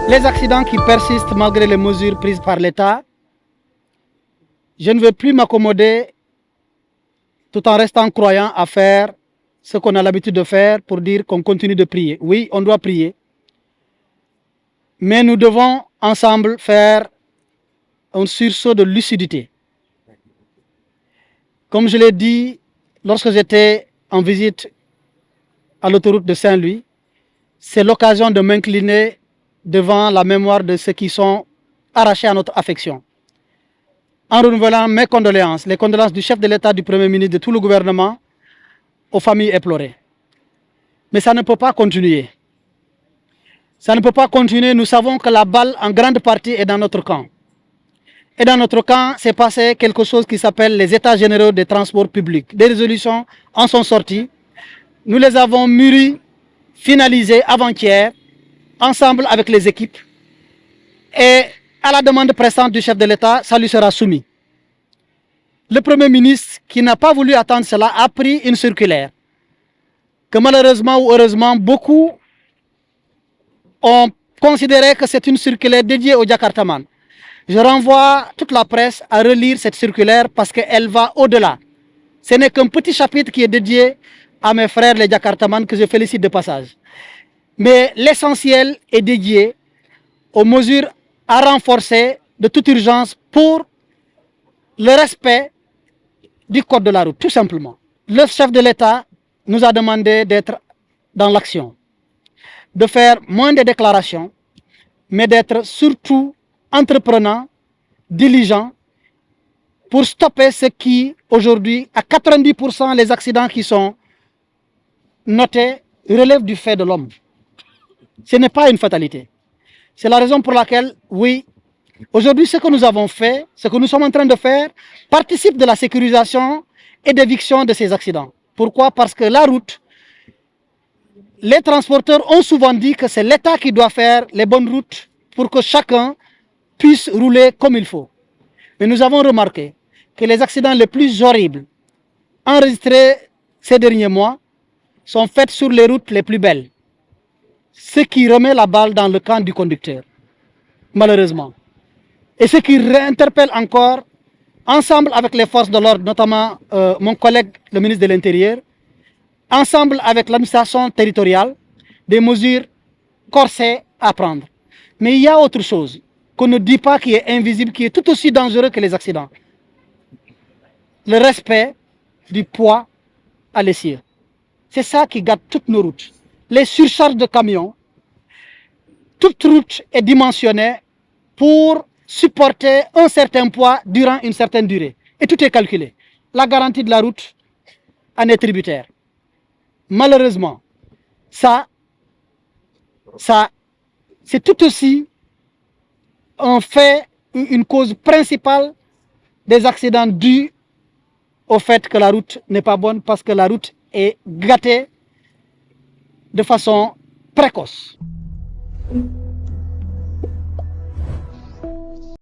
Les accidents qui persistent malgré les mesures prises par l'État, je ne veux plus m'accommoder tout en restant croyant à faire ce qu'on a l'habitude de faire pour dire qu'on continue de prier. Oui, on doit prier, mais nous devons ensemble faire un sursaut de lucidité. Comme je l'ai dit lorsque j'étais en visite à l'autoroute de Saint-Louis, c'est l'occasion de m'incliner devant la mémoire de ceux qui sont arrachés à notre affection. En renouvelant mes condoléances, les condoléances du chef de l'État, du Premier ministre, de tout le gouvernement, aux familles éplorées. Mais ça ne peut pas continuer. Ça ne peut pas continuer. Nous savons que la balle, en grande partie, est dans notre camp. Et dans notre camp, s'est passé quelque chose qui s'appelle les États généraux des transports publics. Des résolutions en sont sorties. Nous les avons mûries, finalisées avant-hier, ensemble avec les équipes. Et à la demande pressante du chef de l'État, ça lui sera soumis. Le Premier ministre, qui n'a pas voulu attendre cela, a pris une circulaire que malheureusement ou heureusement, beaucoup ont considéré que c'est une circulaire dédiée aux Jakartaman. Je renvoie toute la presse à relire cette circulaire parce qu'elle va au-delà. Ce n'est qu'un petit chapitre qui est dédié à mes frères les Jakartaman que je félicite de passage. Mais l'essentiel est dédié aux mesures à renforcer de toute urgence pour le respect du code de la route, tout simplement. Le chef de l'État nous a demandé d'être dans l'action, de faire moins de déclarations, mais d'être surtout entreprenant, diligent, pour stopper ce qui, aujourd'hui, à 90%, les accidents qui sont notés relèvent du fait de l'homme. Ce n'est pas une fatalité. C'est la raison pour laquelle, oui, aujourd'hui, ce que nous avons fait, ce que nous sommes en train de faire, participe de la sécurisation et d'éviction de ces accidents. Pourquoi? Parce que la route, les transporteurs ont souvent dit que c'est l'État qui doit faire les bonnes routes pour que chacun puisse rouler comme il faut. Mais nous avons remarqué que les accidents les plus horribles enregistrés ces derniers mois sont faits sur les routes les plus belles. Ce qui remet la balle dans le camp du conducteur, malheureusement. Et ce qui réinterpelle encore, ensemble avec les forces de l'ordre, notamment mon collègue le ministre de l'Intérieur, ensemble avec l'administration territoriale, des mesures corsées à prendre. Mais il y a autre chose qu'on ne dit pas, qui est invisible, qui est tout aussi dangereux que les accidents. Le respect du poids à l'essieu. C'est ça qui gâte toutes nos routes. Les surcharges de camions, toute route est dimensionnée pour supporter un certain poids durant une certaine durée. Et tout est calculé. La garantie de la route en est tributaire. Malheureusement, ça c'est tout aussi un fait, une cause principale des accidents dus au fait que la route n'est pas bonne, parce que la route est gâtée de façon précoce.